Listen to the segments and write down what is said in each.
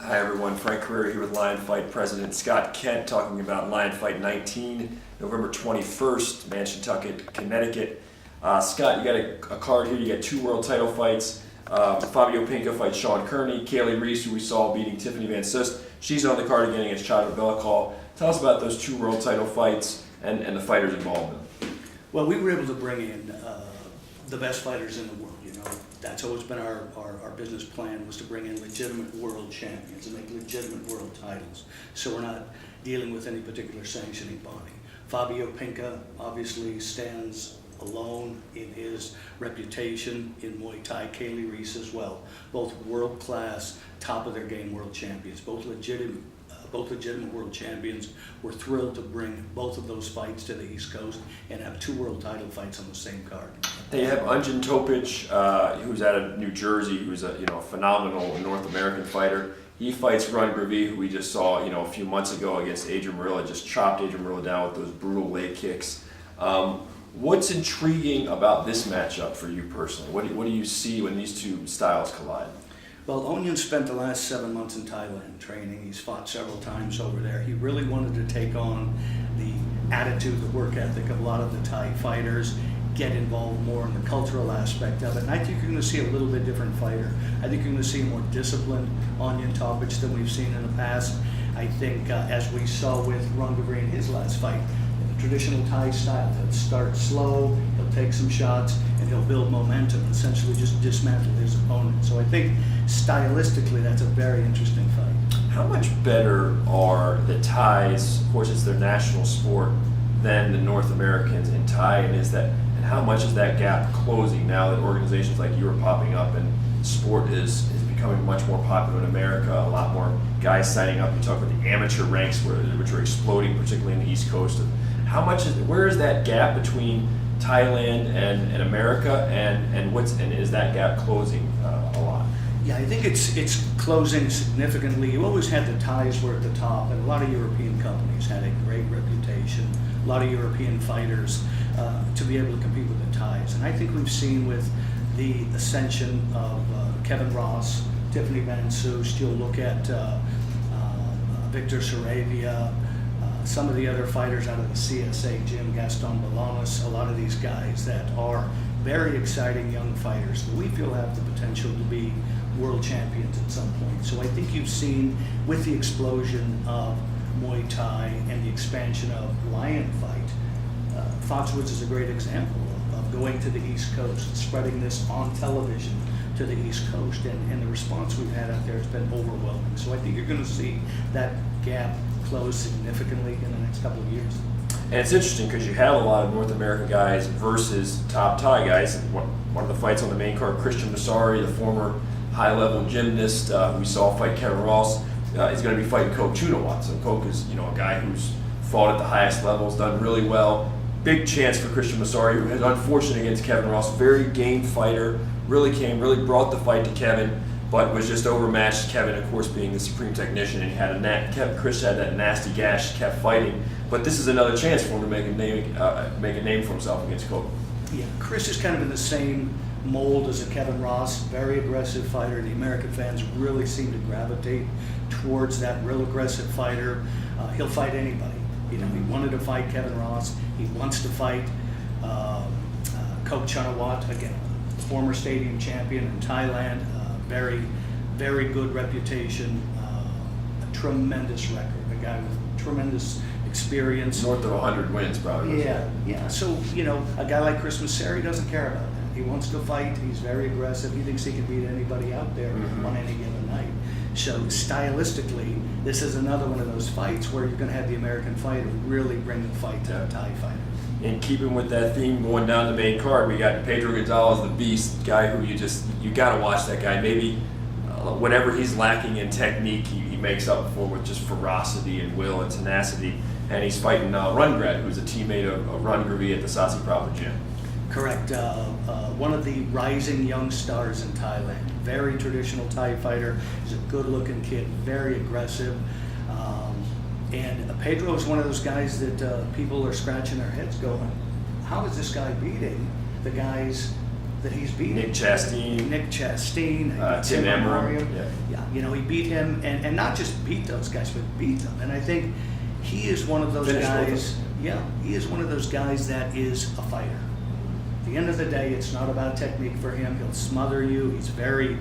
Hi everyone, Frank Curreri here with Lion Fight President Scott Kent talking about Lion Fight 19, November 21st, Manchitucket, Connecticut. Scott, you got a card here, you got two world title fights. Fabio Pinca fights Sean Curreri, Kaylee Reese, who we saw beating Tiffany Van Sust. She's on the card again against Chadra Bellicall. Tell us about those two world title fights and the fighters involved in them. Well, we were able to bring in the best fighters in the world. That's always been our business plan, was to bring in legitimate world champions and make legitimate world titles. So we're not dealing with any particular sanctioning body. Fabio Pinca obviously stands alone in his reputation in Muay Thai. Kaylee Reese as well. Both world-class, top of their game world champions, both legitimate world champions. We're thrilled to bring both of those fights to the East Coast and have two world title fights on the same card. They have Untitled Chapter, who's out of New Jersey, who's a phenomenal North American fighter. He fights Curreri, who we just saw a few months ago against Adrian Marilla, just chopped Adrian Marilla down with those brutal leg kicks. What's intriguing about this matchup for you personally? What do you see when these two styles collide? Well, Onion spent the last 7 months in Thailand training. He's fought several times over there. He really wanted to take on the attitude, the work ethic of a lot of the Thai fighters, get involved more in the cultural aspect of it. And I think you're going to see a little bit different fighter. I think you're going to see a more disciplined Onion Topic than we've seen in the past. I think as we saw with Curreri in his last fight, the traditional Thai style, he'll start slow, he'll take some shots, and he'll build momentum, essentially just dismantle his opponent. So I think stylistically that's a very interesting fight. How much better are the Thais, of course it's their national sport, than the North Americans in Thai, and how much is that gap closing now that organizations like you are popping up and sport is becoming much more popular in America, a lot more guys signing up? You talk about the amateur ranks which are exploding, particularly in the East Coast. Where is that gap between Thailand and America, and is that gap closing a lot? Yeah, I think it's closing significantly. You always had the Thais were at the top, and a lot of European companies had a great reputation, a lot of European fighters to be able to compete with the Thais. And I think we've seen with the ascension of Kevin Ross, Tiffany Van Sust, you'll look at Victor Saravia, some of the other fighters out of the CSA gym, Gaston Bolanos, a lot of these guys that are very exciting young fighters that we feel have the potential to be world champions at some point. So I think you've seen with the explosion of Muay Thai and the expansion of Lion Fight, Foxwoods is a great example of going to the East Coast, spreading this on television to the East Coast, and the response we've had out there has been overwhelming. So I think you're going to see that gap close significantly in the next couple of years. And it's interesting because you have a lot of North American guys versus top Thai guys. One of the fights on the main card, Christian Massari, the former high-level gymnast who we saw fight Kevin Ross, is going to be fighting Koch Chunawat. So Koch is a guy who's fought at the highest levels, done really well. Big chance for Christian Massari, who was unfortunate against Kevin Ross. Very game fighter, really brought the fight to Kevin, but was just overmatched. Kevin, of course, being the supreme technician, and he had Chris had that nasty gash, kept fighting. But this is another chance for him to make a name for himself against Koch. Yeah, Chris is kind of in the same mold as a Kevin Ross, very aggressive fighter. The American fans really seem to gravitate towards that real aggressive fighter. He'll fight anybody. He wanted to fight Kevin Ross. He wants to fight Koch Chunawat, again, former stadium champion in Thailand. Very, very good reputation. A tremendous record. A guy with tremendous experience. North of 100 wins, probably. Yeah. So a guy like Chris Massari doesn't care about that. He wants to fight. He's very aggressive. He thinks he can beat anybody out there on any given night. So stylistically, this is another one of those fights where you're going to have the American fighter really bring the fight to the Thai fighter. In keeping with that theme, going down the main card, we got Pedro Gonzales, the beast, guy who you got to watch that guy. Maybe whatever he's lacking in technique, he makes up for with just ferocity and will and tenacity. And he's fighting Rungrad, who's a teammate of Curreri at the Sasi Proper Gym. Correct. One of the rising young stars in Thailand. Very traditional Thai fighter. He's a good-looking kid, very aggressive. And Pedro is one of those guys that people are scratching their heads going, how is this guy beating the guys that he's beaten. Nick Chastain. Nick Chastain, Tim Emery. Yeah, you know, he beat him, and not just beat those guys, but beat them. And I think he is one of those Finished with guys. Yeah, he is one of those guys that is a fighter. At the end of the day, it's not about technique for him. He'll smother you. He's very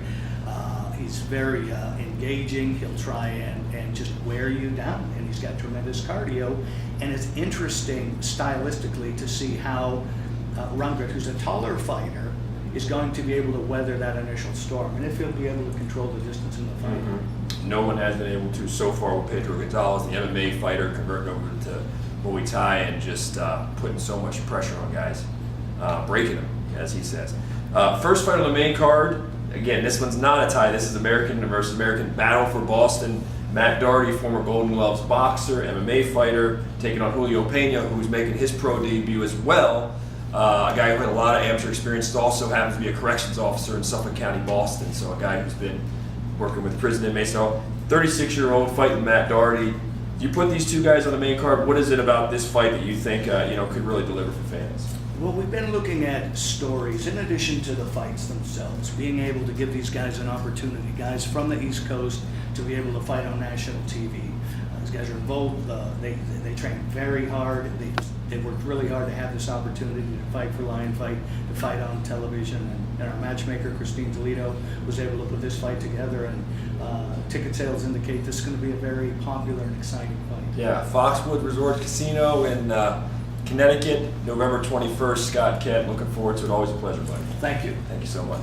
engaging. He'll try and just wear you down. And he's got tremendous cardio. And it's interesting stylistically to see how Rundgren, who's a taller fighter, is going to be able to weather that initial storm. And if he'll be able to control the distance in the fight. Mm-hmm. No one has been able to so far with Pedro Gonzales, the MMA fighter, converting over to Muay Thai and just putting so much pressure on guys, breaking them, as he says. First fight on the main card. Again, this one's not a tie. This is American versus American, battle for Boston. Matt Doherty, former Golden Gloves boxer, MMA fighter, taking on Julio Pena, who's making his pro debut as well. A guy who had a lot of amateur experience, also happens to be a corrections officer in Suffolk County, Boston. So a guy who's been working with prison inmates. So 36-year-old fighting Matt Doherty. You put these two guys on the main card. What is it about this fight that you think could really deliver for fans? Well, we've been looking at stories in addition to the fights themselves, being able to give these guys an opportunity, guys from the East Coast, to be able to fight on national TV. These guys are both, they train very hard. They worked really hard to have this opportunity to fight for Lion Fight, to fight on television. And our matchmaker, Christine Toledo, was able to put this fight together. And ticket sales indicate this is going to be a very popular and exciting fight. Yeah, Foxwood Resort Casino in Connecticut, November 21st. Scott Kent, looking forward to it. Always a pleasure, buddy. Thank you. Thank you so much.